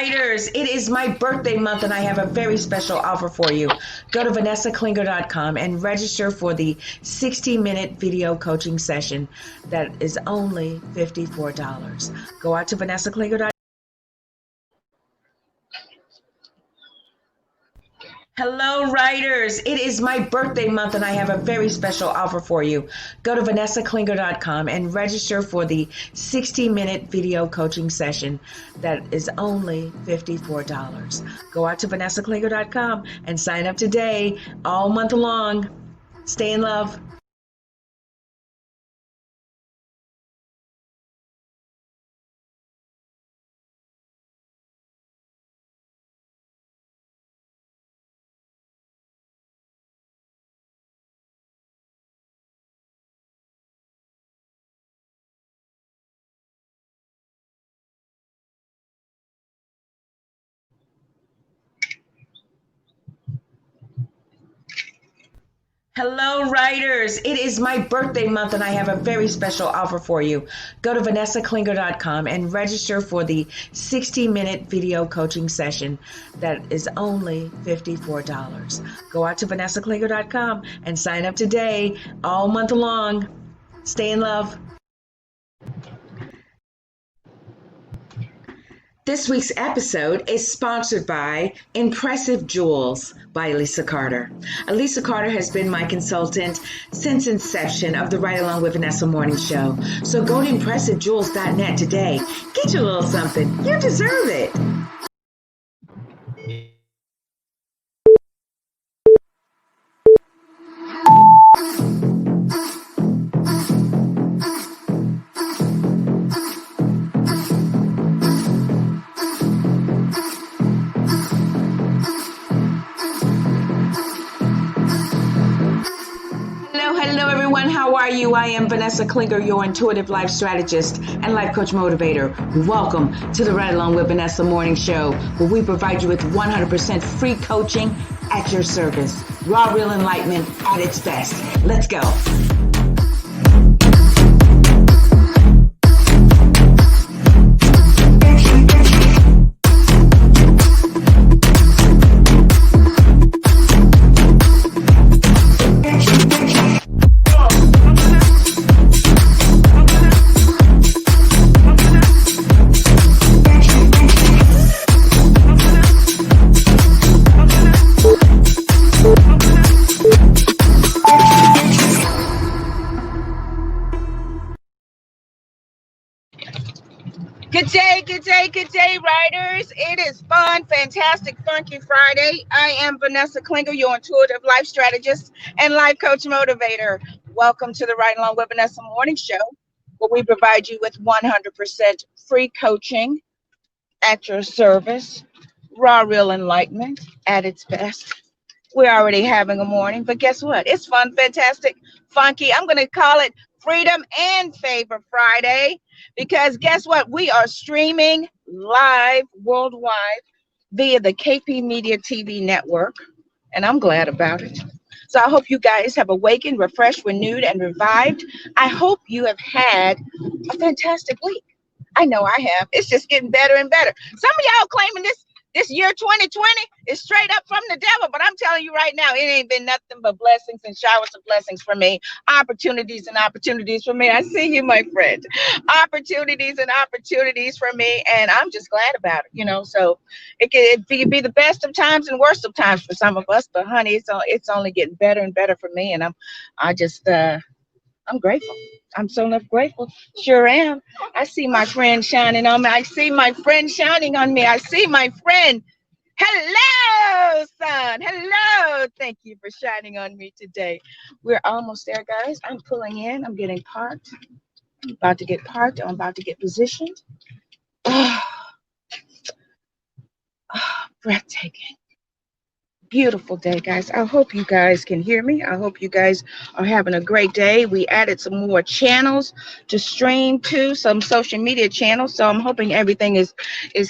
writers, it is my birthday month and I have a very special offer for you. Go to vanessaklinger.com and register for the 60-minute video coaching session that is only $54. Go out to vanessaklinger.com. Hello, writers. It is my birthday month and I have a very special offer for you. Go to vanessaklinger.com and register for the 60-minute video coaching session that is only $54. Go out to vanessaklinger.com and sign up today, all month long. Stay in love. Hello, writers. It is my birthday month and I have a very special offer for you. Go to vanessaklinger.com and register for the 60-minute video coaching session that is only $54. Go out to vanessaklinger.com and sign up today, all month long. Stay in love. This week's episode is sponsored by Impressive Jewels by Elisa Carter. Elisa Carter has been my consultant since inception of the Right Along with Vanessa morning show. So go to impressivejewels.net today. Get your little something. You deserve it. Hello everyone, how are you? I am Vanessa Klinger, your intuitive life strategist and life coach motivator. Welcome to the Right Along with Vanessa morning show, where we provide you with 100% free coaching at your service. Raw, real enlightenment at its best. Let's go. Good day, writers. It is fun, fantastic, funky Friday. I am Vanessa Klinger, your intuitive life strategist and life coach motivator. Welcome to the Right Along with Vanessa morning show, where we provide you with 100% free coaching at your service. Raw, real enlightenment at its best. We're already having a morning, but guess what? It's fun, fantastic, funky. I'm going to call it Freedom and Favor Friday, because guess what? We are streaming live worldwide via the KP Media TV network, and I'm glad about it. So I hope you guys have awakened, refreshed, renewed, and revived. I hope you have had a fantastic week. I know I have. It's just getting better and better. Some of y'all claiming this year 2020 is straight up from the devil, but I'm telling you right now, it ain't been nothing but blessings and showers of blessings for me. Opportunities and opportunities for me. I see you, my friend. Opportunities and opportunities for me, and I'm just glad about it, So it could be the best of times and worst of times for some of us, but honey, it's only getting better and better for me, and I'm grateful. I'm so enough grateful. Sure am. I see my friend shining on me. I see my friend shining on me. I see my friend. Hello, son. Hello. Thank you for shining on me today. We're almost there, guys. I'm pulling in. I'm getting parked. I'm about to get parked. I'm about to get positioned. Breathtaking. Beautiful day, guys. I hope you guys can hear me. I hope you guys are having a great day. We added some more channels to stream to, some social media channels, so I'm hoping everything is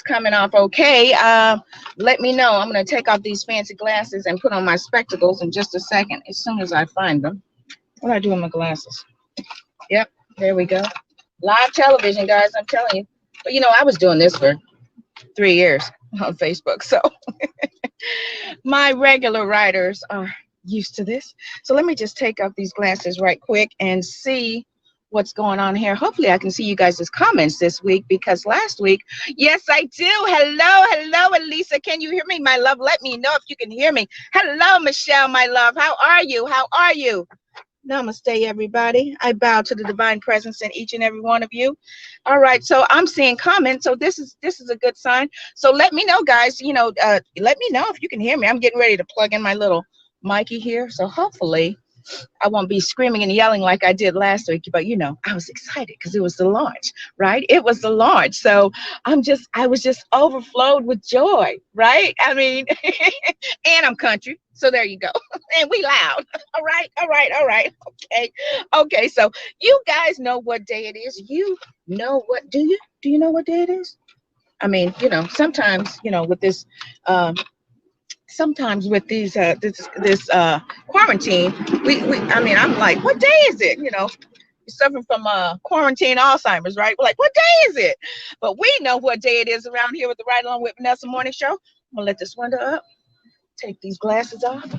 coming off okay. Let me know. I'm going to take off these fancy glasses and put on my spectacles in just a second, as soon as I find them. What do I do with my glasses? Yep, there we go. Live television, guys, I'm telling you. But I was doing this for 3 years. on Facebook. So my regular riders are used to this. So let me just take off these glasses right quick and see what's going on here. Hopefully I can see you guys' comments this week, because last week, yes, I do. Hello, Elisa. Can you hear me, my love? Let me know if you can hear me. Hello, Michelle, my love. How are you? How are you? Namaste, everybody. I bow to the divine presence in each and every one of you. All right, so I'm seeing comments, so this is a good sign. So let me know, guys. Let me know if you can hear me. I'm getting ready to plug in my little Mikey here, so hopefully I won't be screaming and yelling like I did last week, but I was excited because it was the launch, right? It was the launch. So I was just overflowed with joy, right? I mean, and I'm country. So there you go. And we loud. All right. Okay. Okay. So you guys know what day it is. You know what, do you? Do you know what day it is? I mean, sometimes, with this, um, sometimes with these this quarantine, we I mean, I'm like, what day is it? You're suffering from quarantine Alzheimer's, right? We're like, what day is it? But we know what day it is around here with the Right Along with Vanessa morning show. I'm gonna let this window up, take these glasses off,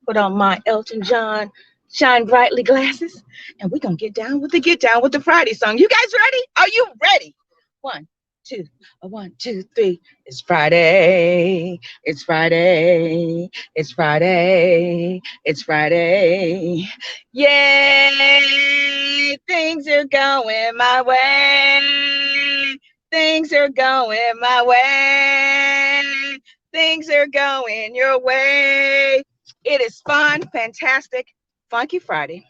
put on my Elton John shine brightly glasses, and we're gonna get down with the Friday song. You guys ready? Are you ready? One, two, 1, 2, 3. It's Friday. It's Friday. It's Friday. It's Friday. Yay! Things are going my way. Things are going my way. Things are going your way. It is fun, fantastic, funky Friday.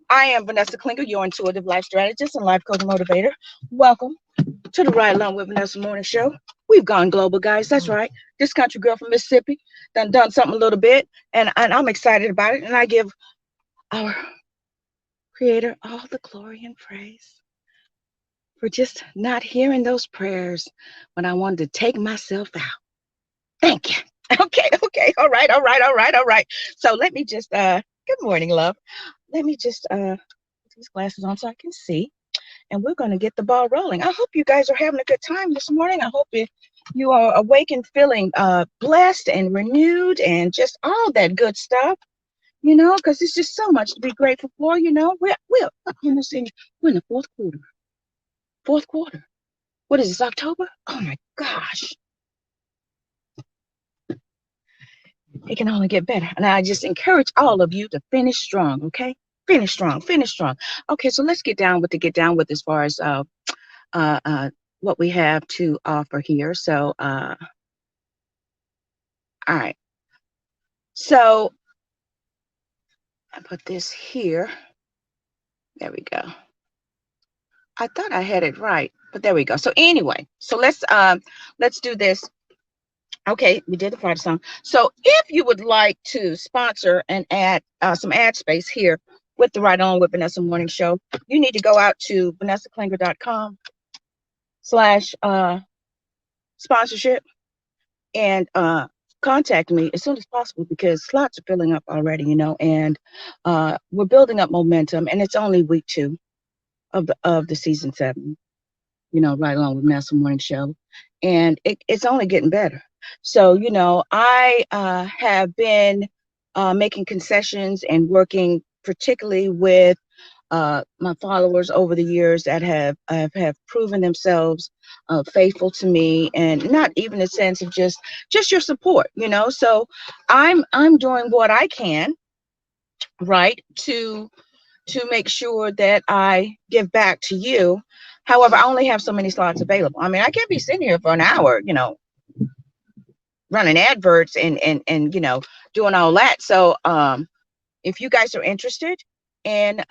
I am Vanessa Klinger, your intuitive life strategist and life coach motivator. Welcome to the Right Along with Vanessa morning show. We've gone global, guys. That's right. This country girl from Mississippi done something a little bit, and I'm excited about it. And I give our Creator all the glory and praise for just not hearing those prayers when I wanted to take myself out. Thank you. Okay. All right. So let me just good morning, love. Let me just put these glasses on so I can see. And we're going to get the ball rolling. I hope you guys are having a good time this morning. I hope you are awake and feeling blessed and renewed and just all that good stuff, because it's just so much to be grateful for. We're in the fourth quarter. Fourth quarter. What is this, October? Oh my gosh. It can only get better. And I just encourage all of you to finish strong, okay? Finish strong. Okay, so let's get down with as far as what we have to offer here. So, all right. So I put this here. There we go. I thought I had it right, but there we go. So anyway, so let's do this. Okay, we did the Friday song. So if you would like to sponsor and add some ad space here with the Right On with Vanessa Morning Show, you need to go out to vanessaklinger.com/sponsorship and contact me as soon as possible, because slots are filling up already, and we're building up momentum, and it's only week 2 of the season 7. Right along with Vanessa Morning Show. And it's only getting better. So, I have been making concessions and working particularly with my followers over the years that have proven themselves faithful to me, and not even a sense of just your support, So I'm doing what I can, right, to make sure that I give back to you. However, I only have so many slots available. I mean, I can't be sitting here for an hour, running adverts and doing all that. So if you guys are interested in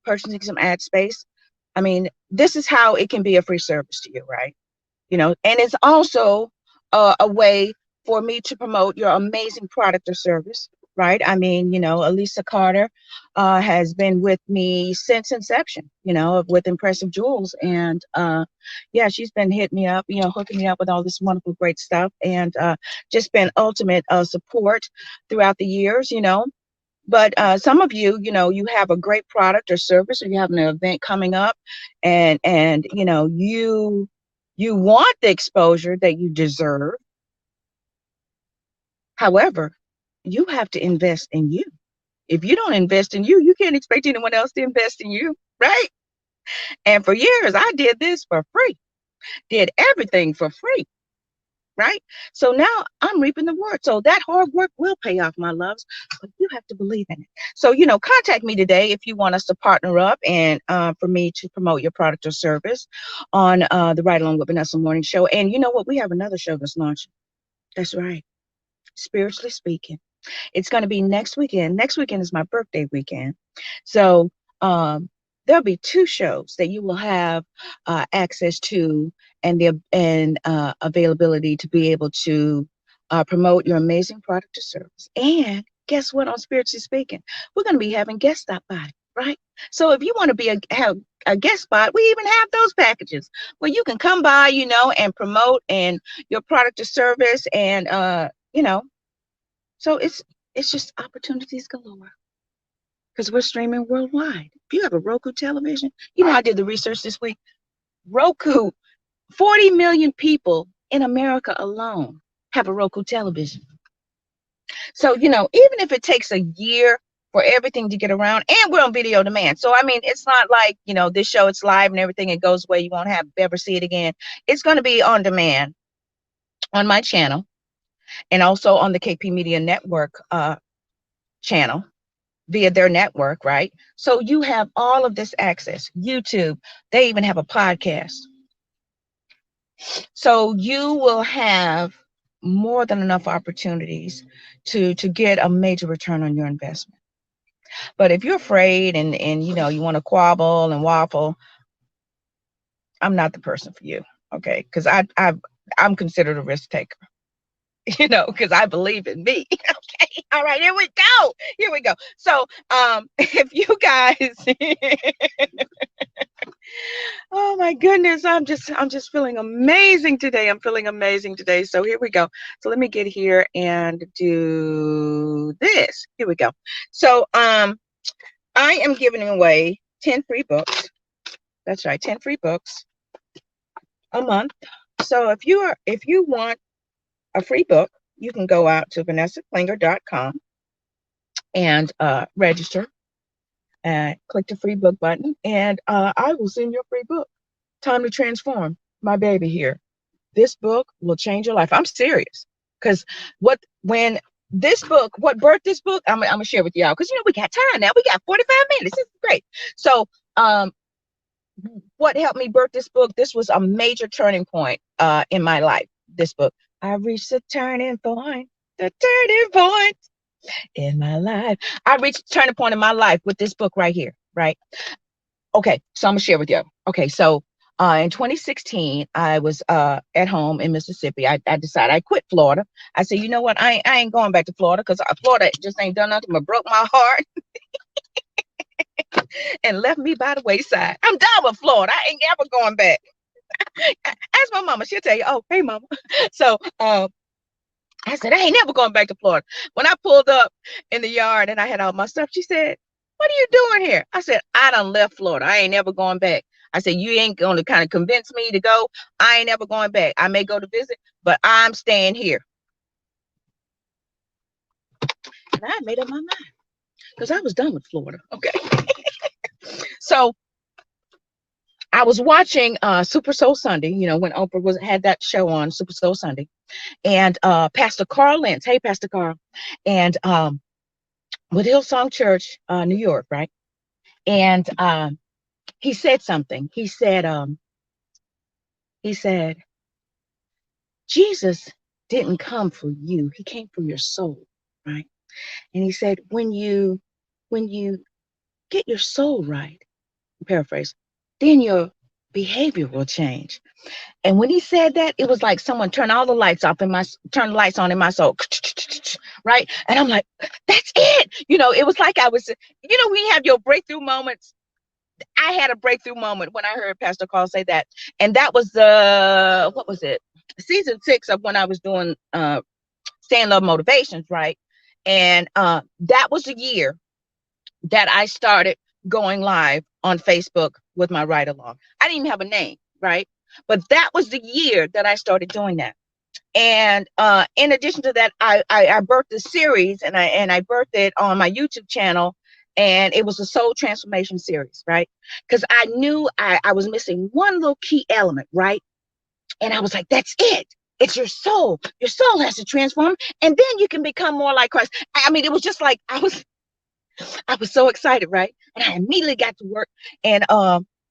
purchasing some ad space, I mean, this is how it can be a free service to you, right? And it's also a way for me to promote your amazing product or service, right? I mean, Elisa Carter has been with me since inception, with Impressive Jewels. And yeah, she's been hitting me up, hooking me up with all this wonderful, great stuff, and just been ultimate support throughout the years, But some of you, you have a great product or service, or you have an event coming up, and you want the exposure that you deserve, However, you have to invest in you. If you don't invest in you, you can't expect anyone else to invest in you, right? And for years, I did this for free, did everything for free, right? So now I'm reaping the reward. So that hard work will pay off, my loves, but you have to believe in it. So, contact me today if you want us to partner up and for me to promote your product or service on the Ride Along with Vanessa Morning Show. And you know what? We have another show that's launching. That's right. Spiritually speaking. It's going to be next weekend. Next weekend is my birthday weekend. So there'll be two shows that you will have access to and the availability to be able to promote your amazing product or service. And guess what? On Spiritually Speaking, we're going to be having guests stop by, right? So if you want to have a guest spot, we even have those packages where you can come by, and promote and your product or service and so it's just opportunities galore because we're streaming worldwide. If you have a Roku television, I did the research this week. Roku, 40 million people in America alone have a Roku television. So, even if it takes a year for everything to get around, and we're on video demand. So, I mean, it's not like, this show, it's live and everything, it goes away. You won't ever see it again. It's going to be on demand on my channel and also on the KP Media Network channel via their network, right? So you have all of this access. YouTube, they even have a podcast. So you will have more than enough opportunities to get a major return on your investment. But if you're afraid and you want to quabble and waffle, I'm not the person for you, okay? Because I'm considered a risk taker. Because I believe in me. Okay. All right, here we go. Here we go. So, if you guys, oh my goodness, I'm just feeling amazing today. I'm feeling amazing today. So here we go. So let me get here and do this. Here we go. So, I am giving away 10 free books. That's right, 10 free books a month. So if you want a free book, you can go out to vanessaclinger.com and register and click the free book button, and I will send you a free book. Time to Transform, my baby here. This book will change your life. I'm serious, because what birthed this book, I'm gonna share with y'all, because we got time now. We got 45 minutes. This is great. So what helped me birth this book? This was a major turning point in my life. This book. I reached the turning point in my life. I reached the turning point in my life with this book right here, right? Okay, so I'm gonna share with you. Okay, so in 2016, I was at home in Mississippi. I decided I quit Florida. I said, you know what? I ain't going back to Florida, because Florida just ain't done nothing but broke my heart and left me by the wayside. I'm done with Florida. I ain't ever going back. Ask my mama, she'll tell you. Oh, hey, mama. So I said, I ain't never going back to Florida. When I pulled up in the yard and I had all my stuff, she said, what are you doing here? I said, I done left Florida. I ain't never going back. I said, you ain't going to kind of convince me to go. I ain't never going back. I may go to visit, but I'm staying here. And I made up my mind, because I was done with Florida. Okay. So I was watching Super Soul Sunday, when Oprah had that show on, Super Soul Sunday. And Pastor Carl Lentz, hey, Pastor Carl, and with Hillsong Church, New York, right? And he said something. He said, Jesus didn't come for you. He came for your soul, right? And he said, when you get your soul right, paraphrase, then your behavior will change. And when he said that, it was like someone turned all the lights off turn the lights on in my soul, right? And I'm like, that's it. It was like I was, when you have your breakthrough moments. I had a breakthrough moment when I heard Pastor Carl say that. And that was what was it? Season 6 of when I was doing Stay in Love Motivations, right? And that was the year that I started going live on Facebook with my ride along. I didn't even have a name, right? But that was the year that I started doing that. And in addition to that, I birthed the series, and I birthed it on my YouTube channel, and it was a soul transformation series, right? Because I knew I was missing one little key element, right? And I was like, that's it. It's your soul. Your soul has to transform, and then you can become more like Christ. I mean, it was just like I was so excited, right? And I immediately got to work. And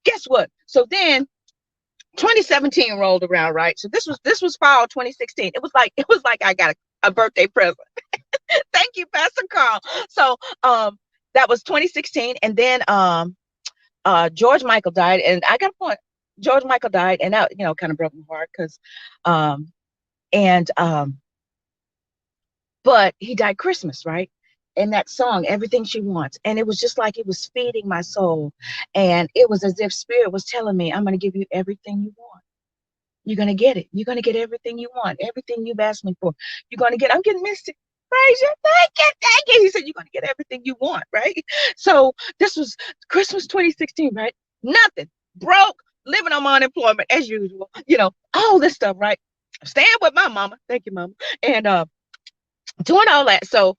guess what? So then 2017 rolled around, right? So this was fall 2016. It was like I got a birthday present. Thank you, Pastor Carl. So that was 2016, and then George Michael died, and I got a point. George Michael died, and that kind of broke my heart because and but he died Christmas, right? And that song, Everything She Wants. And it was just like it was feeding my soul. And it was as if Spirit was telling me, I'm going to give you everything you want. You're going to get it. You're going to get everything you want, everything you've asked me for. You're going to get, I'm getting Mystic. Praise you. Thank you. He said, you're going to get everything you want, right? So this was Christmas 2016, right? Nothing. Broke, living on my unemployment as usual, all this stuff, right? Staying with my mama. Thank you, mama. And doing all that. So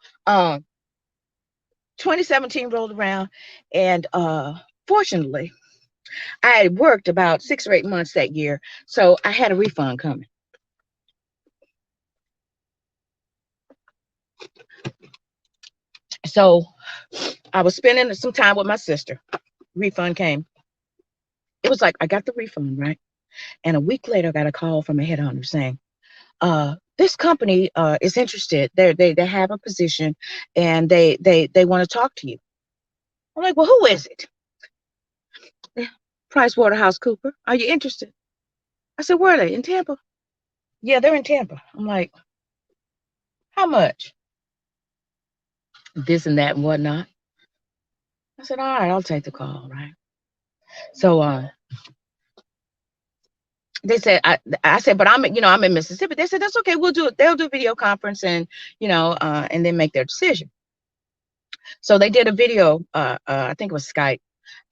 2017 rolled around, and fortunately, I had worked about 6 or 8 months that year, so I had a refund coming. So I was spending some time with my sister. Refund came. It was like I got the refund, right? And a week later, I got a call from a headhunter saying, this company is interested. They have a position, and they want to talk to you. I'm like, well, who is it? PricewaterhouseCoopers. Are you interested? I said, where are they? In Tampa? Yeah, they're in Tampa. I'm like, how much? This and that and whatnot. I said, all right, I'll take the call, right? So they said, I said, but I'm in Mississippi. They said, that's okay. We'll do it. They'll do a video conference and then make their decision. So they did a video, I think it was Skype.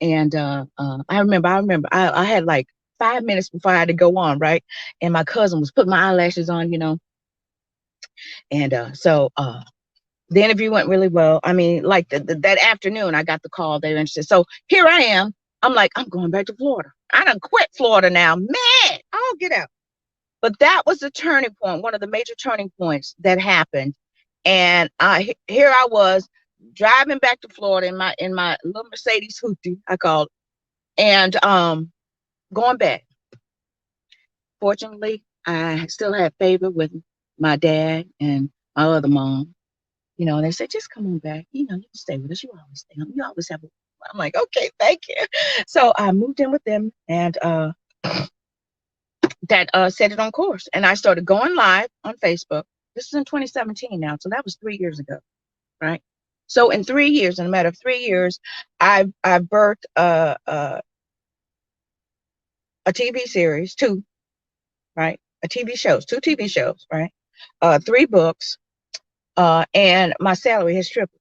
And I remember I had like 5 minutes before I had to go on, right? And my cousin was putting my eyelashes on, and so the interview went really well. I mean, like that afternoon, I got the call. They were interested. So here I am. I'm like, I'm going back to Florida. I done quit Florida now. Man, I'll get out. But that was the turning point, one of the major turning points that happened. And here I was driving back to Florida in my little Mercedes hoopty, I called it, and going back. Fortunately, I still had favor with my dad and my other mom. They said, just come on back. You can stay with us. You always stay on. You always have I'm like, okay, thank you. So I moved in with them, and that set it on course. And I started going live on Facebook. This is in 2017 now. So that was 3 years ago, right? So in 3 years, in a matter of 3 years, I've birthed a TV series, 2, right? Two TV shows, right? 3 books, and my salary has tripled.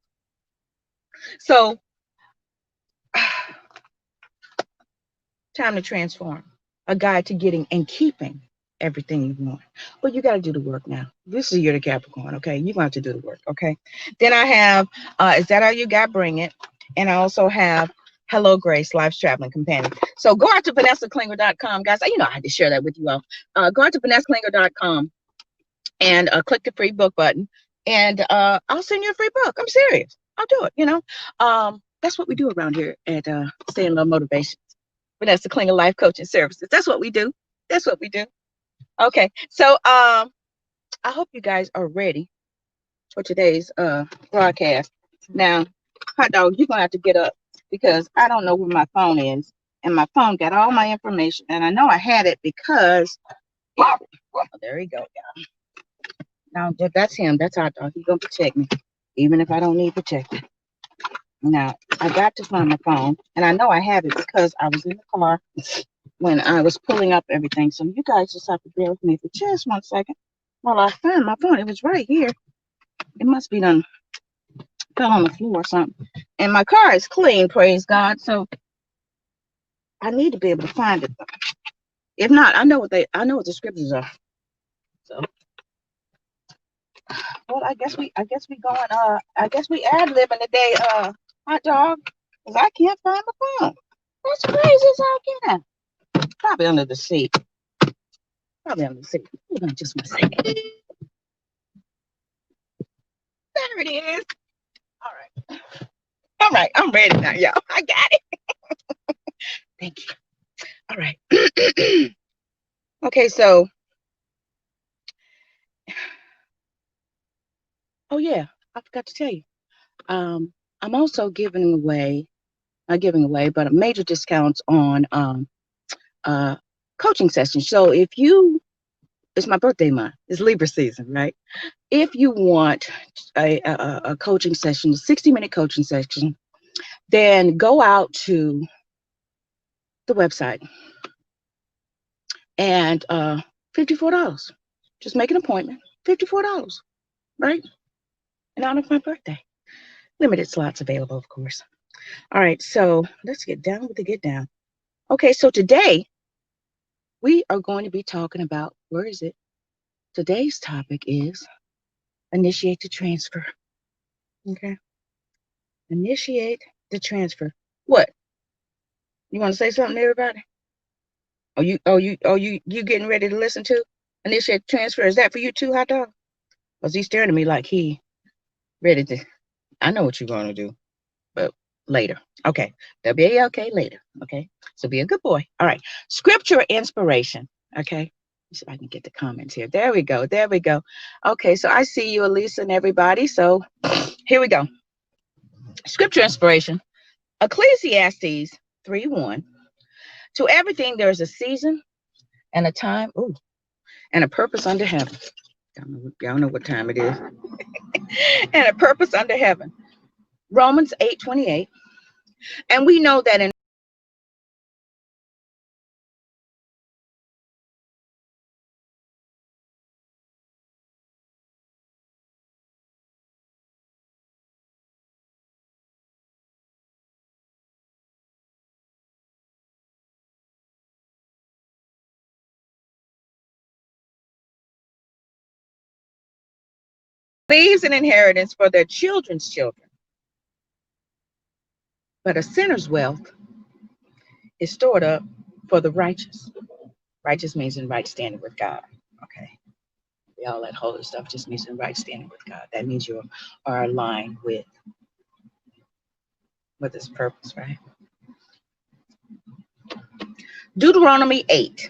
So time to transform. A guide to getting and keeping everything you want. But you got to do the work now. This is year to Capricorn, okay? You're going to have to do the work, okay? Then I have, Is That All You Got? Bring It. And I also have Hello Grace, Life's Traveling Companion. So go out to VanessaKlinger.com, guys. I had to share that with you all. Go out to VanessaKlinger.com and click the free book button. And I'll send you a free book. I'm serious. I'll do it, That's what we do around here at Staying Low Motivation. Vanessa Klinger Life Coaching Services. That's what we do. That's what we do. Okay. So I hope you guys are ready for today's broadcast. Now, hot dog, you're gonna have to get up because I don't know where my phone is. And my phone got all my information. And I know I had it because there you go, y'all. Now that's him. That's hot dog. He's gonna protect me, even if I don't need protection. Now, I got to find my phone, and I know I have it because I was in the car when I was pulling up everything. So you guys just have to bear with me for just 1 second while I find my phone. It was right here. It must be done fell on the floor or something. And my car is clean, praise God. So I need to be able to find it. If not, I know what the scriptures are. So Well, I guess we ad libbing today, hot dog. Cause I can't find my phone. That's crazy as I can. Probably under the seat. Probably under the seat. Hold on just one second. There it is. All right. All right. I'm ready now, y'all. I got it. Thank you. All right. Okay, so oh yeah, I forgot to tell you. I'm also giving away, not giving away, but a major discounts on uh coaching sessions. So if you, it's my birthday month, it's Libra season, right? If you want a coaching session, a 60-minute coaching session, then go out to the website and $54. Just make an appointment, $54, right? In honor of my birthday. Limited slots available, of course. All right, so let's get down with the get down. Okay, so today we are going to be talking about, where is it? Today's topic is initiate the transfer. Okay, initiate the transfer. What? You want to say something to everybody? You getting ready to listen to initiate the transfer? Is that for you too, hot dog? Was he staring at me like he ready to? I know what you're going to do, but later. Okay, okay, later. Okay, so be a good boy. All right, scripture inspiration. Okay, let's see if I can get the comments here. There we go. There we go. Okay, so I see you, Elisa, and everybody. So here we go. Scripture inspiration. Ecclesiastes 3:1. To everything there is a season and a time, and a purpose under heaven. Y'all know what time it is. And a purpose under heaven. Romans 8:28. And we know that in leaves an inheritance for their children's children. But a sinner's wealth is stored up for the righteous. Righteous means in right standing with God. Okay. All that holy stuff just means in right standing with God. That means you are aligned with his purpose, right? Deuteronomy 8.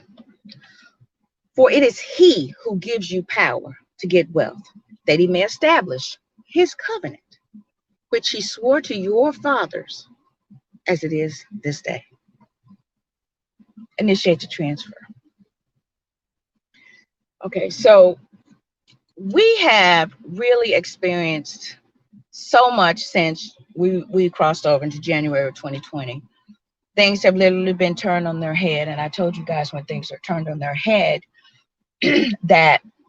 For it is he who gives you power to get wealth, that he may establish his covenant, which he swore to your fathers, as it is this day. Initiate the transfer. Okay, so we have really experienced so much since we crossed over into January of 2020. Things have literally been turned on their head, and I told you guys when things are turned on their head,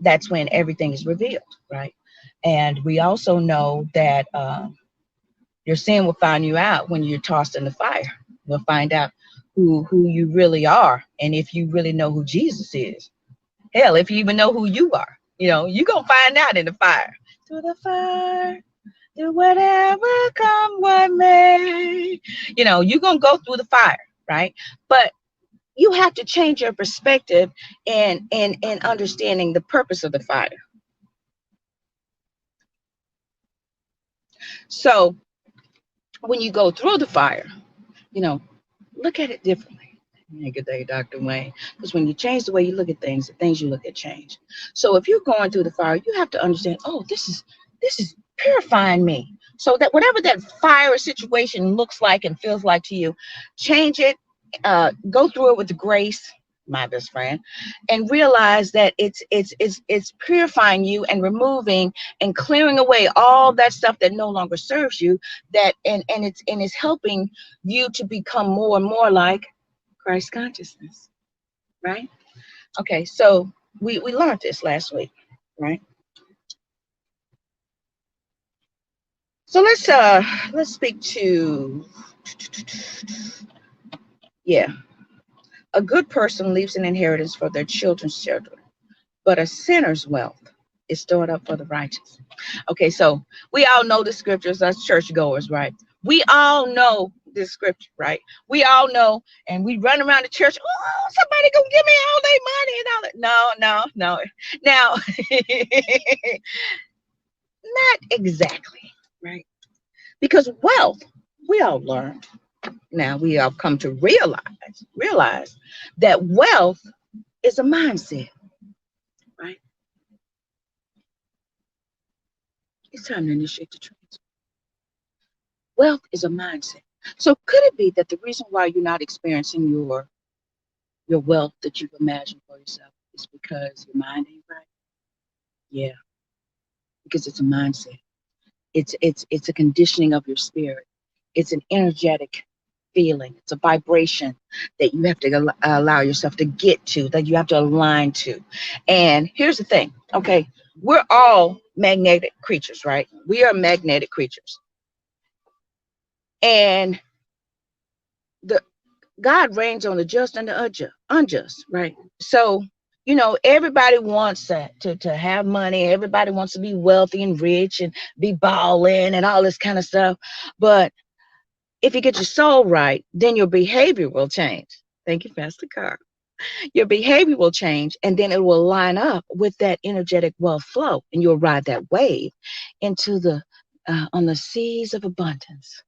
that's when everything is revealed, right? And we also know that your sin will find you out when you're tossed in the fire. We'll find out who you really are, and if you really know who Jesus is. Hell, if you even know who you are, you're gonna find out in the fire. Through the fire, through whatever come what may. You're gonna go through the fire, right? But you have to change your perspective and understanding the purpose of the fire. So when you go through the fire, look at it differently. Good day, Dr. Wayne. Because when you change the way you look at things, the things you look at change. So if you're going through the fire, you have to understand, this is purifying me. So that whatever that fire situation looks like and feels like to you, change it, go through it with grace, my best friend, and realize that it's purifying you and removing and clearing away all that stuff that no longer serves you, that and it's helping you to become more and more like Christ consciousness, right? Okay, so we learned this last week, right? So let's speak to, a good person leaves an inheritance for their children's children, but a sinner's wealth is stored up for the righteous. Okay, so we all know the scriptures, us churchgoers, right? We all know this scripture, right? We all know, and we run around the church. Oh, somebody gonna give me all their money and all that. No, no, no. Now, not exactly, right? Because wealth, we all learned. Now we have come to realize that wealth is a mindset, right? It's time to initiate the transfer. Wealth is a mindset. So could it be that the reason why you're not experiencing your wealth that you've imagined for yourself is because your mind ain't right? Yeah, because it's a mindset. It's a conditioning of your spirit. It's an energetic feeling. It's a vibration that you have to allow yourself to get to, that you have to align to. And here's the thing, okay? We're all magnetic creatures, right? We are magnetic creatures. And the God reigns on the just and the unjust, right? So, everybody wants to have money. Everybody wants to be wealthy and rich and be balling and all this kind of stuff. But if you get your soul right, then your behavior will change. Thank you, Pastor Carr. Your behavior will change, and then it will line up with that energetic wealth flow, and you'll ride that wave into the on the seas of abundance,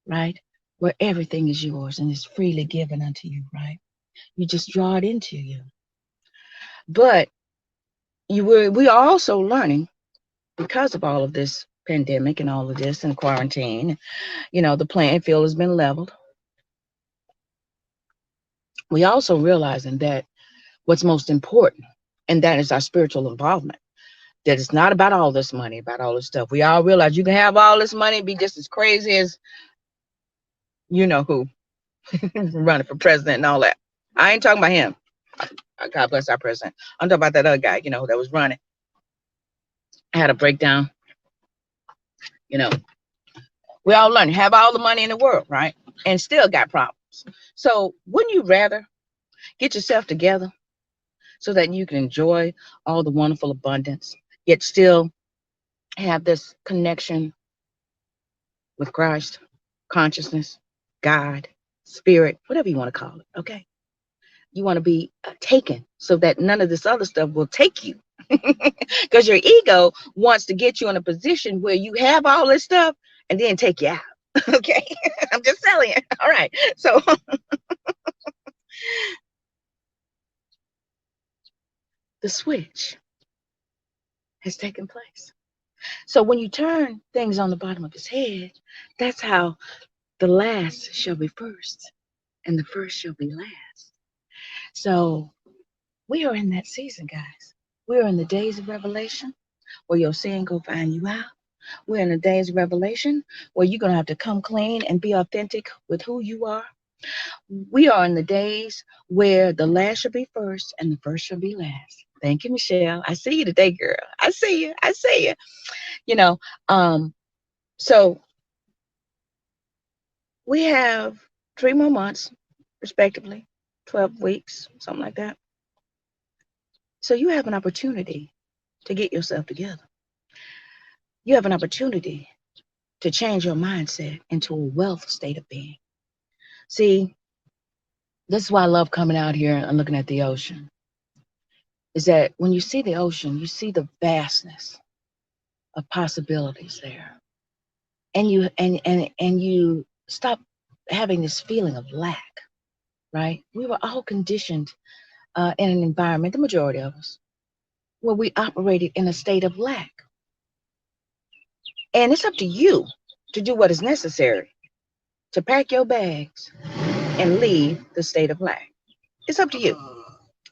right? Where everything is yours and is freely given unto you, right? You just draw it into you. But we are also learning, because of all of this pandemic and all of this and quarantine, the playing field has been leveled. We also realizing that what's most important, and that is our spiritual involvement. That it's not about all this money, about all this stuff. We all realize you can have all this money, be just as crazy as you know who running for president and all that. I ain't talking about him. God bless our president. I'm talking about that other guy, that was running. I had a breakdown. We all learn, have all the money in the world, right? And still got problems. So wouldn't you rather get yourself together so that you can enjoy all the wonderful abundance, yet still have this connection with Christ, consciousness, God, spirit, whatever you want to call it, okay? You want to be taken so that none of this other stuff will take you. Because your ego wants to get you in a position where you have all this stuff and then take you out. Okay? I'm just telling you. All right. So the switch has taken place. So when you turn things on the bottom of his head, that's how the last shall be first and the first shall be last. So we are in that season, guys. We are in the days of revelation where your sin go find you out. We're in the days of revelation where you're going to have to come clean and be authentic with who you are. We are in the days where the last shall be first and the first shall be last. Thank you, Michelle. I see you today, girl. I see you. I see you. So we have 3 more months, respectively, 12 weeks, something like that. So you have an opportunity to get yourself together. You have an opportunity to change your mindset into a wealth state of being. See, this is why I love coming out here and looking at the ocean. Is that when you see the ocean, you see the vastness of possibilities there. And you stop having this feeling of lack, right? We were all conditioned in an environment, the majority of us, where we operated in a state of lack. And it's up to you to do what is necessary to pack your bags and leave the state of lack. It's up to you.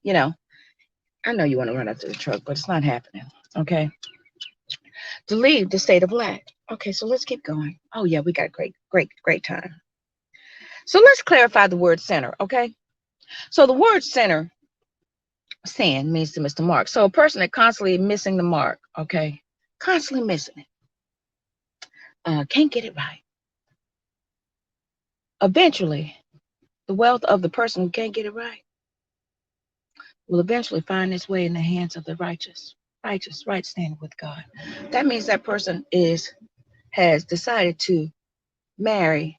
I know you want to run up to the truck, but it's not happening. Okay. To leave the state of lack. Okay, so let's keep going. Oh yeah, we got great time. So let's clarify the word center, okay? So the word center, sin, means to miss the mark. So a person that constantly missing the mark, okay? Constantly missing it. Can't get it right. Eventually, the wealth of the person who can't get it right will eventually find its way in the hands of the righteous. Righteous, right standing with God. That means that person has decided to marry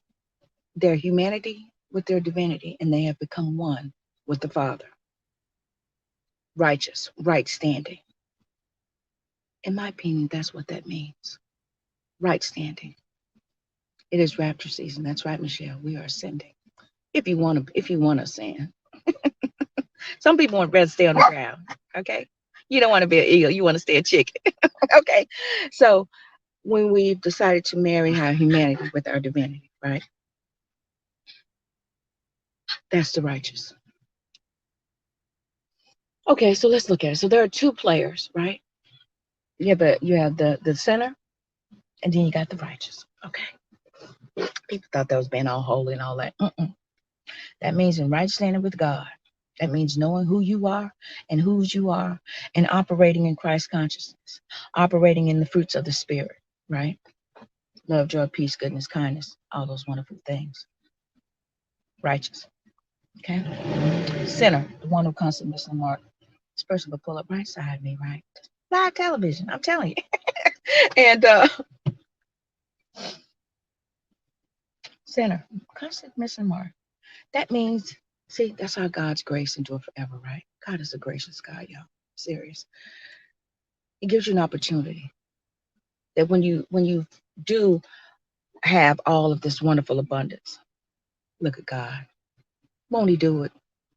their humanity with their divinity, and they have become one with the Father. Righteous, right standing. In my opinion, that's what that means. Right standing. It is rapture season. That's right, Michelle. We are ascending. If you want to ascend. Some people want to rather stay on the ground. Okay. You don't want to be an eagle. You want to stay a chicken. Okay. So when we've decided to marry our humanity with our divinity, right? That's the righteous. Okay, so let's look at it. So there are two players, right? You have the sinner, and then you got the righteous. Okay. People thought that was being all holy and all that. That means in right standing with God. That means knowing who you are and whose you are, and operating in Christ consciousness, operating in the fruits of the Spirit, right? Love, joy, peace, goodness, kindness, all those wonderful things. Righteous. Okay. Sinner, the one who constantly missing the mark. This person will pull up right side of me, right? Live television, I'm telling you. And sinner, constantly missing the mark. That means, see, that's how God's grace endure forever, right? God is a gracious God, y'all. Serious. It gives you an opportunity that when you do have all of this wonderful abundance, look at God. Won't he do it?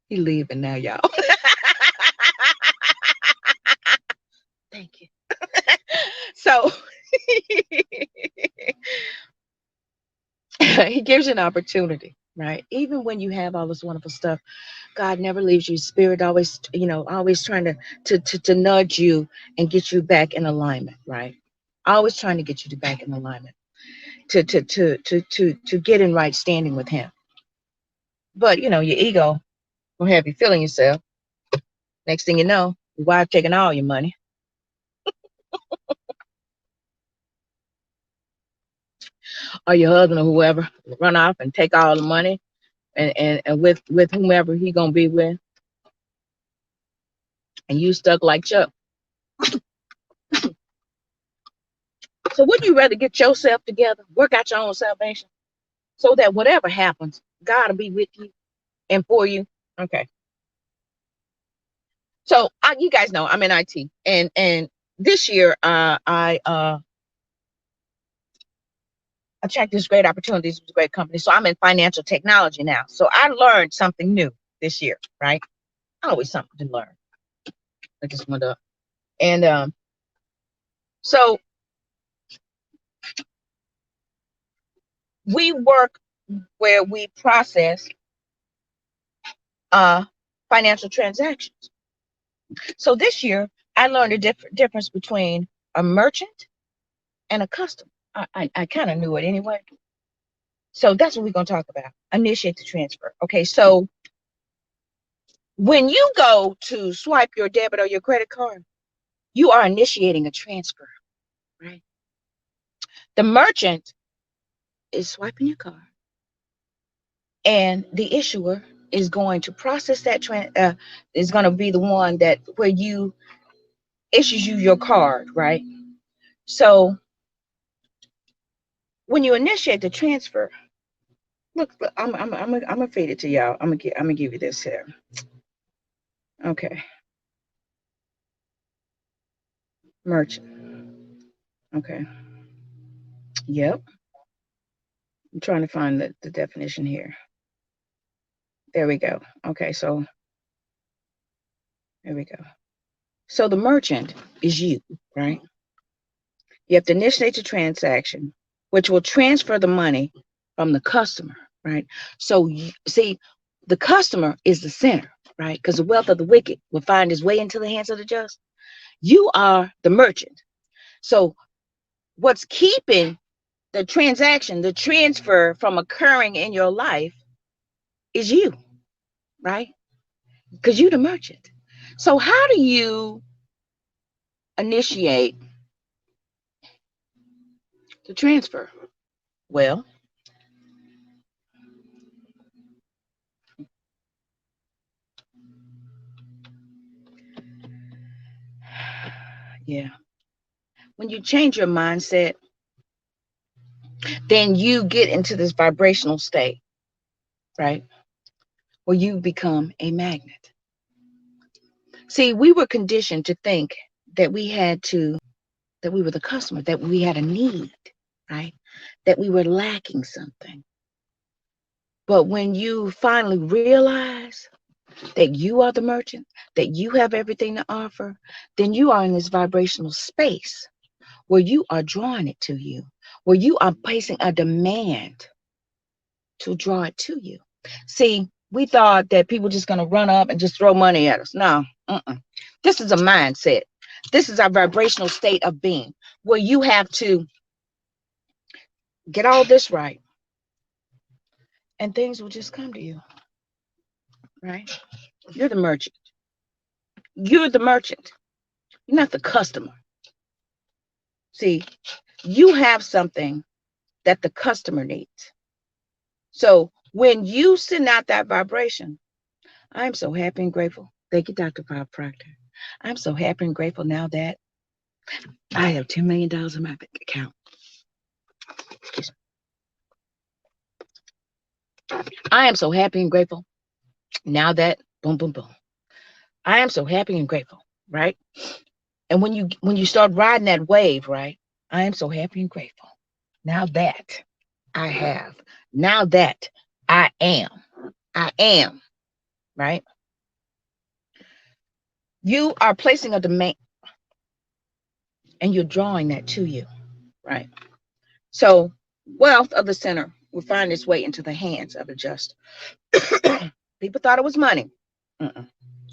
He leaving now, y'all. Thank you. So he gives you an opportunity, right? Even when you have all this wonderful stuff, God never leaves you. Spirit always, always trying to nudge you and get you back in alignment, right? Always trying to get you back in alignment, to get in right standing with him. But your ego will have you feeling yourself. Next thing you know, your wife taking all your money, or your husband or whoever run off and take all the money, and with whomever he gonna be with, and you stuck like Chuck. So wouldn't you rather get yourself together, work out your own salvation, so that whatever happens, God will be with you and for you? Okay. So you guys know I'm in IT, and this year I attract these great opportunities with great companies. So I'm in financial technology now. So I learned something new this year, right? Always something to learn. I just went up. And so we work where we process financial transactions. So this year I learned a difference between a merchant and a customer. I kind of knew it anyway. So that's what we're going to talk about. Initiate the transfer. Okay, so when you go to swipe your debit or your credit card, you are initiating a transfer, right? The merchant is swiping your card, and the issuer is going to process that is going to be the one that where you issues you your card, right? So when you initiate the transfer, look, I'm gonna feed it to y'all. I'm gonna give you this here. Okay, merchant. Okay, yep. I'm trying to find the definition here. There we go. Okay, so there we go. So the merchant is you, right? You have to initiate the transaction, which will transfer the money from the customer, right? So see, the customer is the sinner, right? Because the wealth of the wicked will find its way into the hands of the just. You are the merchant. So what's keeping the transaction, the transfer from occurring in your life is you, right? Because you're the merchant. So how do you initiate the transfer? Well, Yeah. When you change your mindset, then you get into this vibrational state, right? Where you become a magnet. See, we were conditioned to think that that we were the customer, that we had a need, right? That we were lacking something. But when you finally realize that you are the merchant, that you have everything to offer, then you are in this vibrational space where you are drawing it to you, where you are placing a demand to draw it to you. See, we thought that people just going to run up and just throw money at us. No, this is a mindset. This is our vibrational state of being where you have to get all this right and things will just come to you, right? You're the merchant. You're the merchant. You're not the customer. See, you have something that the customer needs. So when you send out that vibration, I'm so happy and grateful. Thank you, Dr. Bob Proctor. I'm so happy and grateful now that I have $10 million in my bank account. I am so happy and grateful now that boom, boom, boom. I am so happy and grateful, right? And when you start riding that wave, right? I am so happy and grateful. Now that I have, now that I am, right? You are placing a demand and you're drawing that to you, right? So wealth of the center will find its way into the hands of the just. People thought it was money. Mm-mm.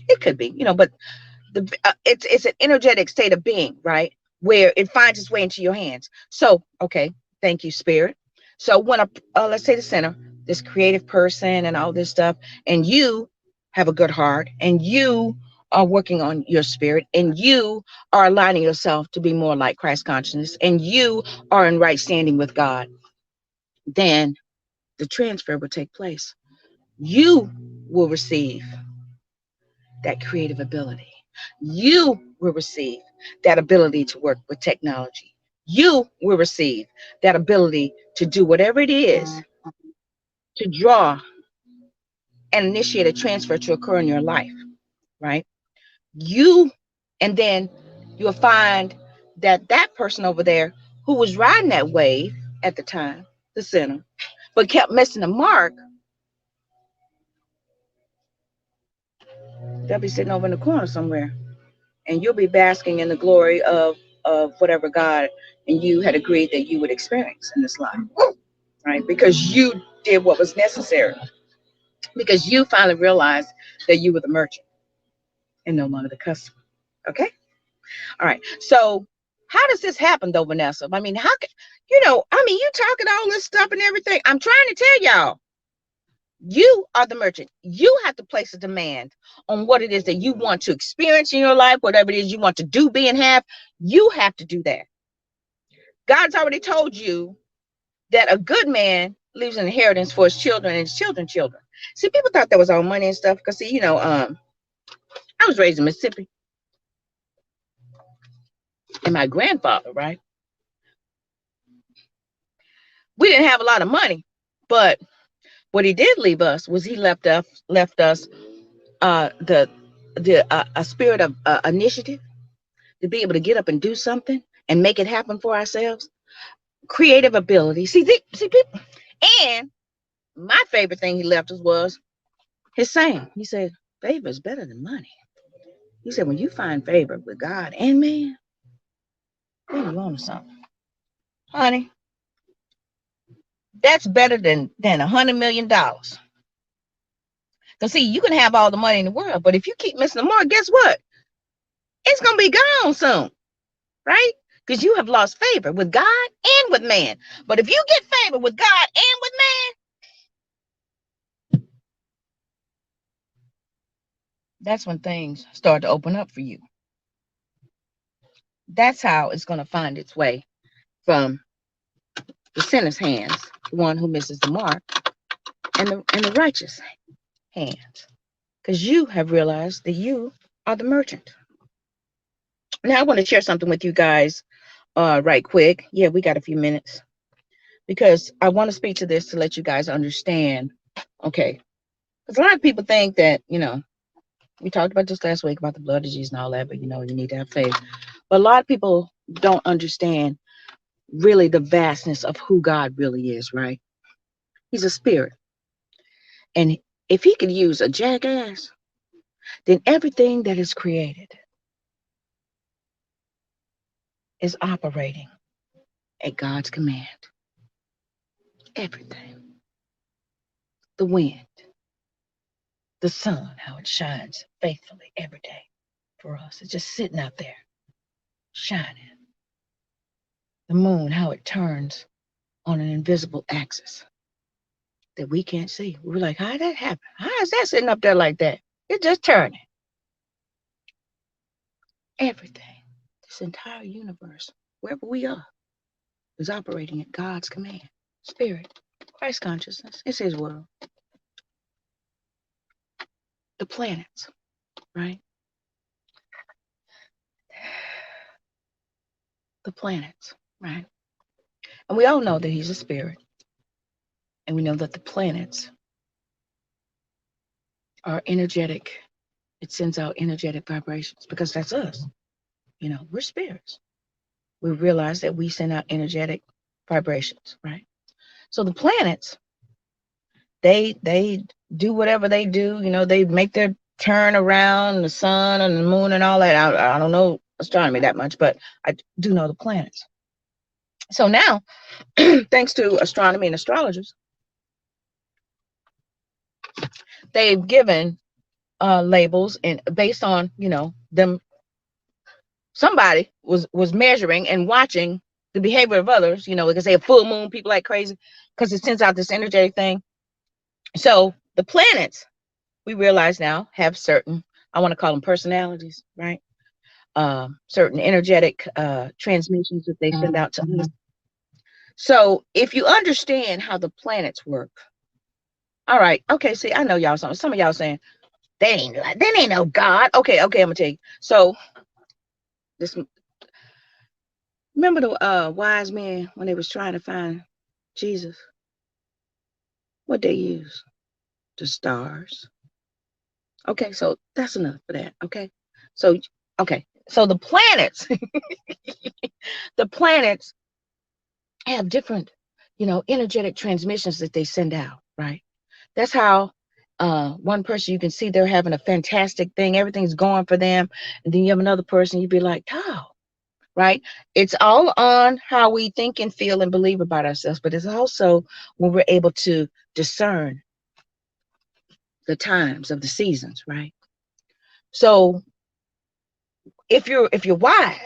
It could be, but it's an energetic state of being, right? Where it finds its way into your hands. So, okay, thank you, Spirit. So when let's say the center, this creative person and all this stuff, and you have a good heart, and you are working on your spirit, and you are aligning yourself to be more like Christ consciousness, and you are in right standing with God, then the transfer will take place. You will receive that creative ability. You will receive that ability to work with technology. You will receive that ability to do whatever it is to draw and initiate a transfer to occur in your life, right? You, and then you'll find that that person over there who was riding that wave at the time, the center, but kept missing the mark, they'll be sitting over in the corner somewhere, and you'll be basking in the glory of whatever God and you had agreed that you would experience in this life, right? Because you did what was necessary, because you finally realized that you were the merchant and no longer the customer. Okay, all right. So how does this happen though, Vanessa? I mean, how can you talking all this stuff and everything? I'm trying to tell y'all. You are the merchant. You have to place a demand on what it is that you want to experience in your life, whatever it is you want to do, be, and have. You have to do that. God's already told you that a good man leaves an inheritance for his children and his children's children. See, people thought that was all money and stuff. Because, see, I was raised in Mississippi. And my grandfather, right? We didn't have a lot of money. But what he did leave us was he left us the a spirit of initiative, to be able to get up and do something and make it happen for ourselves. Creative ability. See people. And my favorite thing he left us was his saying. He said, favor is better than money. He said, when you find favor with God and man, then you own something. Honey, that's better than $100 million. Because see, you can have all the money in the world, but if you keep missing the mark, guess what? It's going to be gone soon, right? Because you have lost favor with God and with man. But if you get favor with God and with man, that's when things start to open up for you. That's how it's going to find its way from the sinner's hands, the one who misses the mark, and the righteous hands. Because you have realized that you are the merchant. Now I want to share something with you guys right quick. Yeah, we got a few minutes because I want to speak to this to let you guys understand. Okay. Because a lot of people think that, we talked about this last week about the blood of Jesus and all that, but you need to have faith. But a lot of people don't understand really the vastness of who God really is, right? He's a spirit. And if he could use a jackass, then everything that is created is operating at God's command. Everything. The wind, the sun, how it shines faithfully every day for us. It's just sitting out there, shining. The moon, how it turns on an invisible axis that we can't see. We're like, how did that happen? How is that sitting up there like that? It's just turning. Everything, this entire universe, wherever we are, is operating at God's command. Spirit, Christ consciousness, it's his world. The planets, right? The planets, right? And we all know that he's a spirit. And we know that the planets are energetic. It sends out energetic vibrations because that's us. We're spirits. We realize that we send out energetic vibrations, right? So the planets, they do whatever they do. They make their turn around the sun and the moon and all that. I don't know astronomy that much, but I do know the planets. So now, thanks to astronomy and astrologers, they've given labels, and based on them, somebody was measuring and watching the behavior of others. Because they have full moon, people like crazy because it sends out this energetic thing. So the planets, we realize now, have certain, I want to call them personalities, right? Certain energetic transmissions that they send out to us. So if you understand how the planets work, all right, okay, see, I know y'all, some of y'all saying, that ain't no God. Okay, I'm gonna tell you. So this, remember the wise men when they was trying to find Jesus? What they use? The stars. Okay, so that's enough for that. Okay. So the planets, the planets have different, energetic transmissions that they send out, right? That's how one person, you can see they're having a fantastic thing, everything's going for them, and then you have another person, you'd be like, oh, right? It's all on how we think and feel and believe about ourselves, but it's also when we're able to discern the times of the seasons, right? So if you're wise,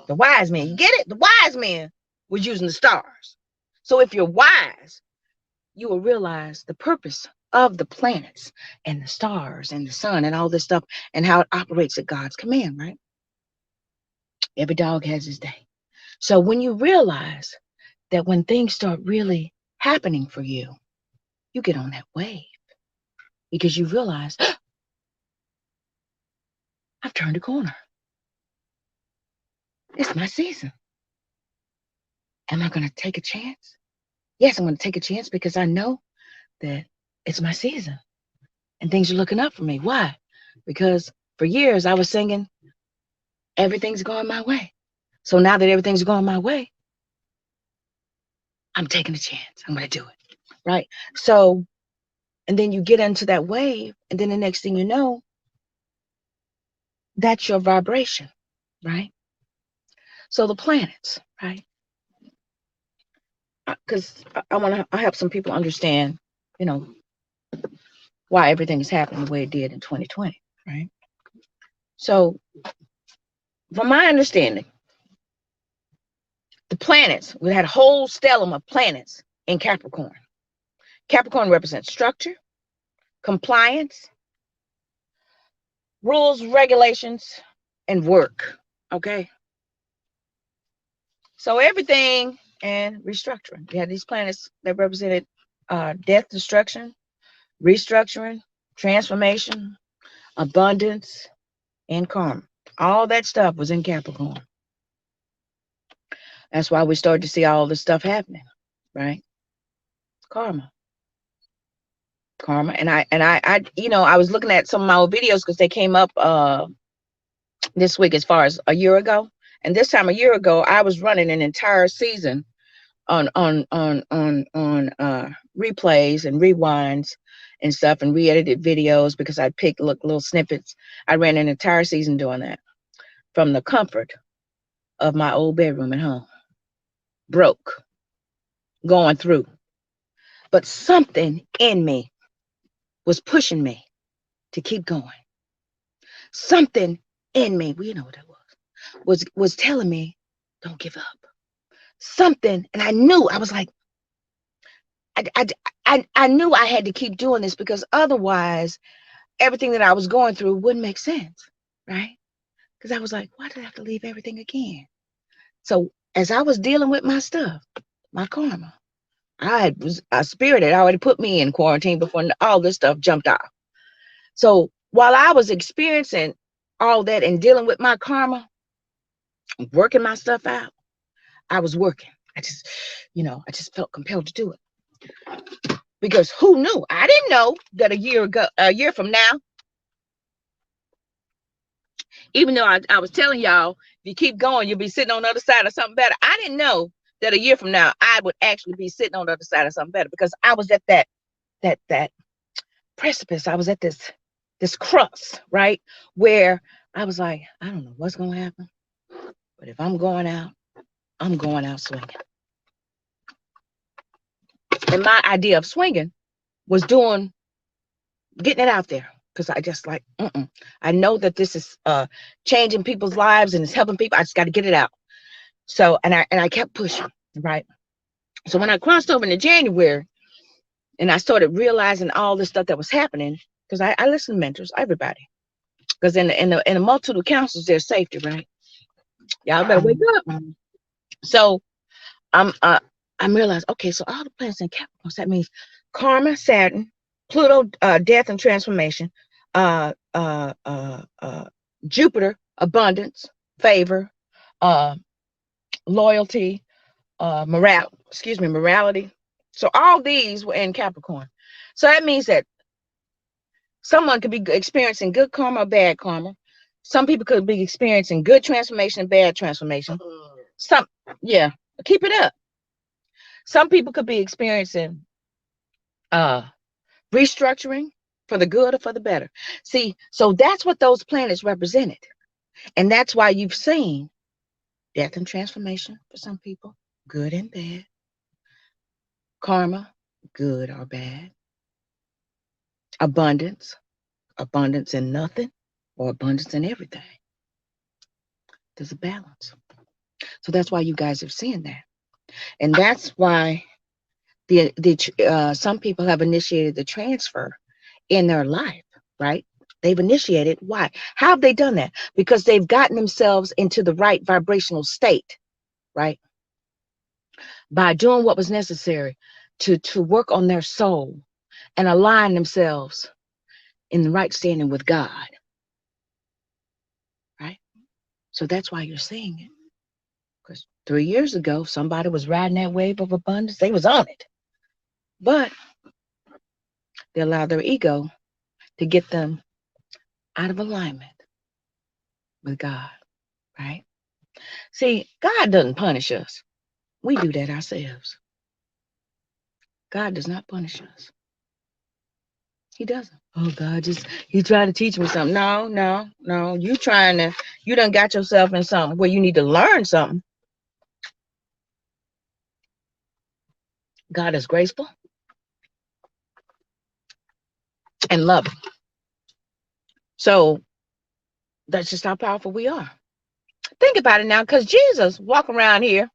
the wise men, you get it? The wise men was using the stars. So if you're wise, you will realize the purpose of the planets and the stars and the sun and all this stuff and how it operates at God's command, right? Every dog has his day. So when you realize that when things start really happening for you, you get on that wave because you realize, I've turned a corner. It's my season. Am I going to take a chance? Yes, I'm going to take a chance because I know that it's my season and things are looking up for me. Why? Because for years I was singing, everything's going my way. So now that everything's going my way, I'm taking a chance. I'm going to do it. Right? So, and then you get into that wave, and then the next thing you know, that's your vibration. Right? So the planets, right? Because I want to help some people understand, you know, why everything is happening the way it did in 2020, right? So, from my understanding, the planets, we had a whole stellium of planets in Capricorn. Capricorn represents structure, compliance, rules, regulations, and work. Okay. So everything and restructuring. We had these planets that represented death, destruction, restructuring, transformation, abundance, and karma. All that stuff was in Capricorn. That's why we started to see all this stuff happening, right? Karma. Karma. I was looking at some of my old videos because they came up this week as far as a year ago. And this time a year ago, I was running an entire season on replays and rewinds and stuff and re-edited videos because I picked little snippets. I ran an entire season doing that from the comfort of my old bedroom at home. Broke, going through. But something in me was pushing me to keep going. Something in me, well, you know what that was telling me, don't give up. Something, and I knew, I was like, I knew I had to keep doing this because otherwise everything that I was going through wouldn't make sense, right? Because I was like, why did I have to leave everything again? So as I was dealing with my stuff, my karma, a spirit had already put me in quarantine before all this stuff jumped off. So while I was experiencing all that and dealing with my karma, working my stuff out, I was working. I just felt compelled to do it. Because who knew? I didn't know that a year from now, even though I was telling y'all, if you keep going, you'll be sitting on the other side of something better. I didn't know that a year from now, I would actually be sitting on the other side of something better because I was at that precipice. I was at this crux, right? Where I was like, I don't know what's going to happen, but if I'm going out swinging. And my idea of swinging was getting it out there. Because I just like, I know that this is changing people's lives and it's helping people. I just got to get it out. So, and I kept pushing, right? So when I crossed over into January and I started realizing all this stuff that was happening, because I listen to mentors, everybody. Because in the multitude of counsels, there's safety, right? Y'all better wake up. So I'm realized, okay, so all the planets in Capricorn, so that means karma, Saturn, Pluto, death and transformation, Jupiter, abundance, favor, loyalty, morality. So all these were in Capricorn. So that means that someone could be experiencing good karma or bad karma. Some people could be experiencing good transformation and bad transformation. Keep it up. Some people could be experiencing restructuring for the good or for the better. See, so that's what those planets represented. And that's why you've seen death and transformation for some people, good and bad. Karma, good or bad. Abundance in nothing or abundance in everything. There's a balance. So that's why you guys have seen that. And that's why some people have initiated the transfer in their life, right? They've initiated. Why? How have they done that? Because they've gotten themselves into the right vibrational state, right? By doing what was necessary to work on their soul and align themselves in the right standing with God, right? So that's why you're seeing it. Because 3 years ago, somebody was riding that wave of abundance. They was on it. But they allowed their ego to get them out of alignment with God, right? See, God doesn't punish us. We do that ourselves. God does not punish us. He doesn't. Oh, God, he trying to teach me something. No. You done got yourself in something where you need to learn something. God is graceful and loving. So that's just how powerful we are. Think about it now, because Jesus walking around here,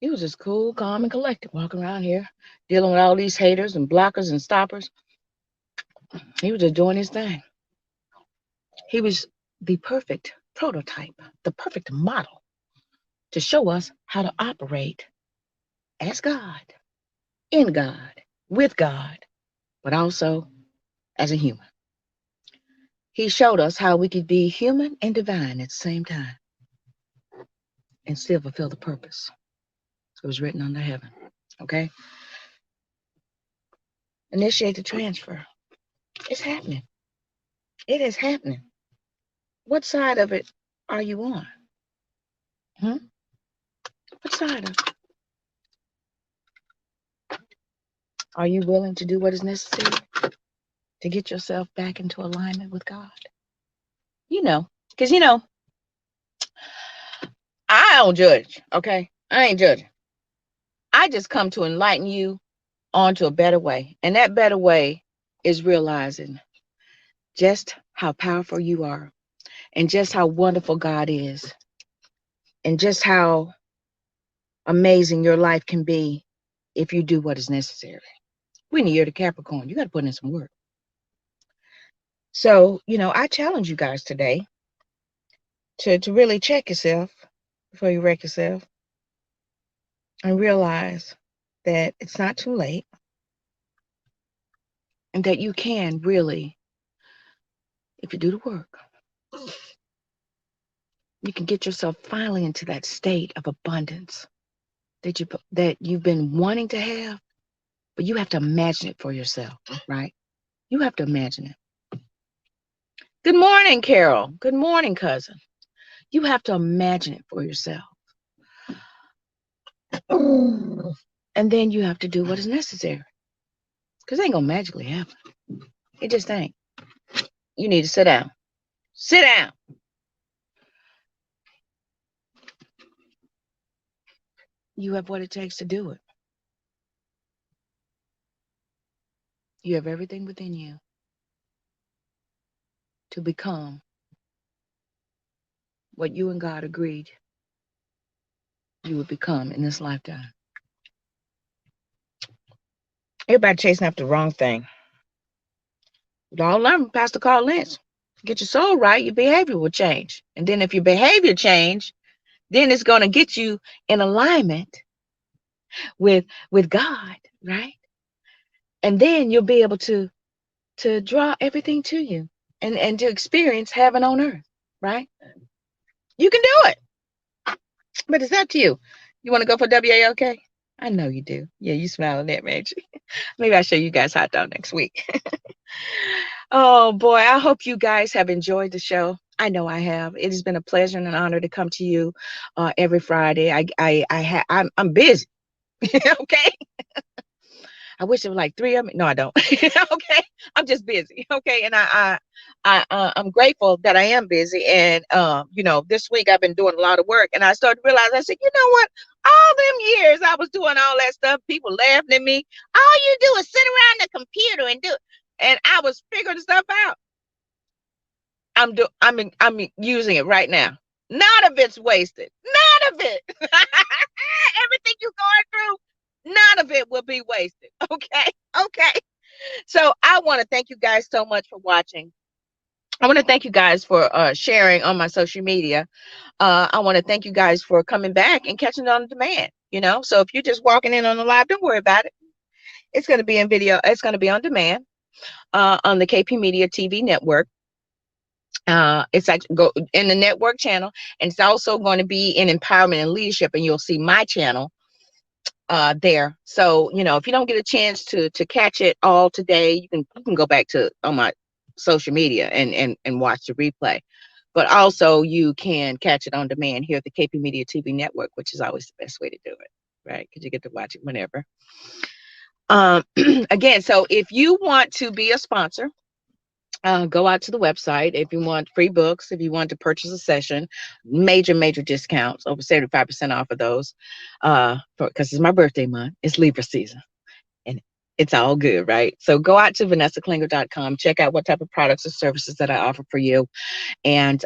he was just cool, calm, and collected, walking around here, dealing with all these haters and blockers and stoppers. He was just doing his thing. He was the perfect prototype, the perfect model to show us how to operate as God, in God, with God, but also as a human. He showed us how we could be human and divine at the same time and still fulfill the purpose. It was written under heaven. Okay? Initiate the transfer. It's happening. It is happening. What side of it are you on? What side of it? Are you willing to do what is necessary to get yourself back into alignment with God? Because I don't judge, okay? I ain't judging. I just come to enlighten you onto a better way. And that better way is realizing just how powerful you are and just how wonderful God is and just how amazing your life can be if you do what is necessary. We're in the year to Capricorn. You got to put in some work. So, I challenge you guys today to really check yourself before you wreck yourself and realize that it's not too late and that you can really, if you do the work, you can get yourself finally into that state of abundance that you've been wanting to have, but you have to imagine it for yourself, right? You have to imagine it. Good morning, Carol. Good morning, cousin. You have to imagine it for yourself. And then you have to do what is necessary. Because it ain't going to magically happen. It just ain't. You need to sit down. Sit down. You have what it takes to do it. You have everything within you to become what you and God agreed you would become in this lifetime. Everybody chasing after the wrong thing. Y'all learn from Pastor Carl Lynch. Get your soul right, your behavior will change. And then if your behavior change, then it's going to get you in alignment with God, right? And then you'll be able to draw everything to you and to experience heaven on earth, right? You can do it. But it's up to you. You want to go for WAOK? I know you do. Yeah, you smiling at me, ain't you? Maybe I'll show you guys hot dog next week. Oh boy, I hope you guys have enjoyed the show. I know I have. It has been a pleasure and an honor to come to you every Friday. I'm busy. Okay. I wish there were like 3 of me. No, I don't. Okay, I'm just busy. Okay, and I'm grateful that I am busy. And this week I've been doing a lot of work, and I started to realize. I said, you know what? All them years I was doing all that stuff, people laughing at me. All you do is sit around the computer and do. And I was figuring stuff out. I'm using it right now. None of it's wasted. None of it. Everything you're going through, none of it will be wasted. Okay. Okay. So I want to thank you guys so much for watching. I want to thank you guys for sharing on my social media. I want to thank you guys for coming back and catching it on demand. So if you're just walking in on the live, don't worry about it. It's going to be in video. It's going to be on demand on the KP Media TV network. It's like go in the network channel, and it's also going to be in empowerment and leadership, and you'll see my channel there. So if you don't get a chance to catch it all today, you can go back to on my social media and watch the replay. But also you can catch it on demand here at the KP Media TV network, which is always the best way to do it, right? Because you get to watch it whenever. Again, so if you want to be a sponsor, go out to the website. If you want free books, if you want to purchase a session, major discounts, over 75% off of those, because it's my birthday month. It's Libra season, and it's all good, right? So go out to vanessaclinger.com, check out what type of products or services that I offer for you, and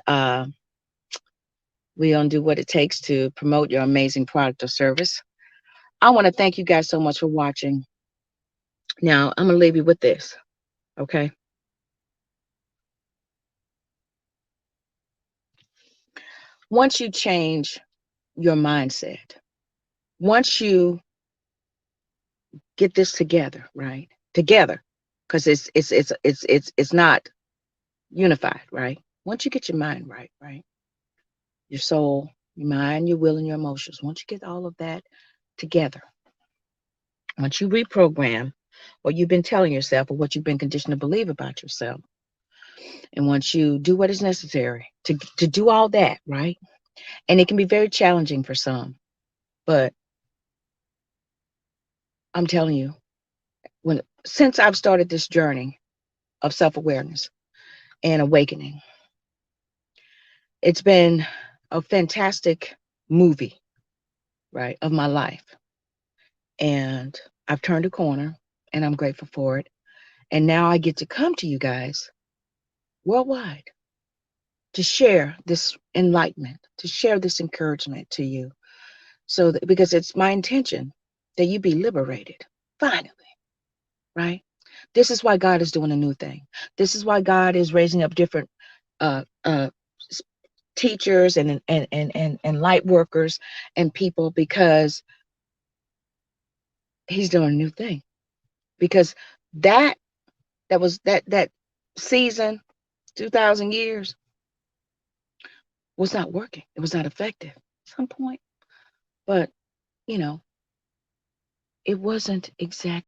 we're going to do what it takes to promote your amazing product or service. I want to thank you guys so much for watching. Now, I'm going to leave you with this, okay? Once you change your mindset, once you get this together, right? Together, because it's not unified, right? Once you get your mind right, your soul, your mind, your will, and your emotions, once you get all of that together, once you reprogram what you've been telling yourself or what you've been conditioned to believe about yourself, and once you do what is necessary to do all that, right? And it can be very challenging for some, but I'm telling you, since I've started this journey of self-awareness and awakening, it's been a fantastic movie, right, of my life. And I've turned a corner and I'm grateful for it. And now I get to come to you guys worldwide to share this enlightenment, to share this encouragement to you. So that, because it's my intention that you be liberated, finally, right? This is why God is doing a new thing. This is why God is raising up different uh, uh, teachers and light workers and people, because he's doing a new thing. Because that season, 2,000 years, was not working. It was not effective at some point. But, it wasn't exact.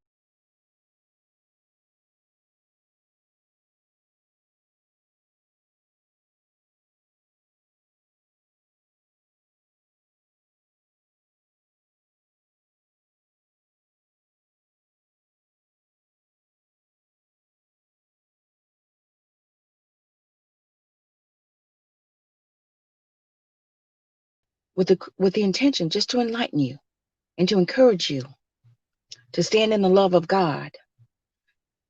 With the intention just to enlighten you and to encourage you to stand in the love of God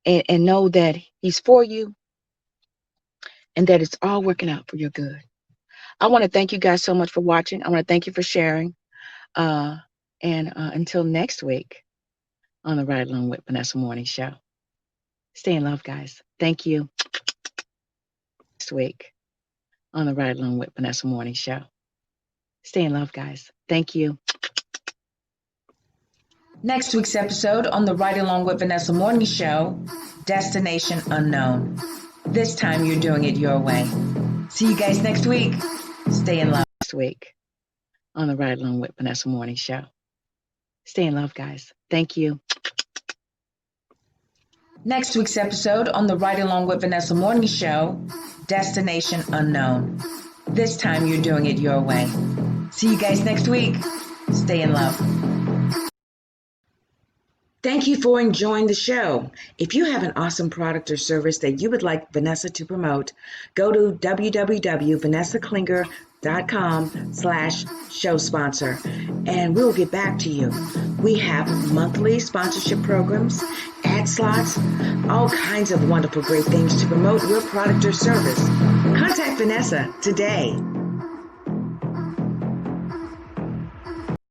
and know that he's for you and that it's all working out for your good. I want to thank you guys so much for watching. I want to thank you for sharing. And until next week on the Ride Along with Vanessa Morning Show, stay in love, guys. Thank you. Next week on the Ride Along with Vanessa Morning Show, stay in love, guys. Thank you. Next week's episode on the Ride Along with Vanessa Morning Show, Destination Unknown. This time you're doing it your way. See you guys next week. Stay in love. Next week on the Ride Along with Vanessa Morning Show. Stay in love, guys. Thank you. Next week's episode on the Ride Along with Vanessa Morning Show, Destination Unknown. This time you're doing it your way. See you guys next week. Stay in love. Thank you for enjoying the show. If you have an awesome product or service that you would like Vanessa to promote, go to www.vanessaklinger.com/show sponsor, and we'll get back to you. We have monthly sponsorship programs, ad slots, all kinds of wonderful, great things to promote your product or service. Contact Vanessa today.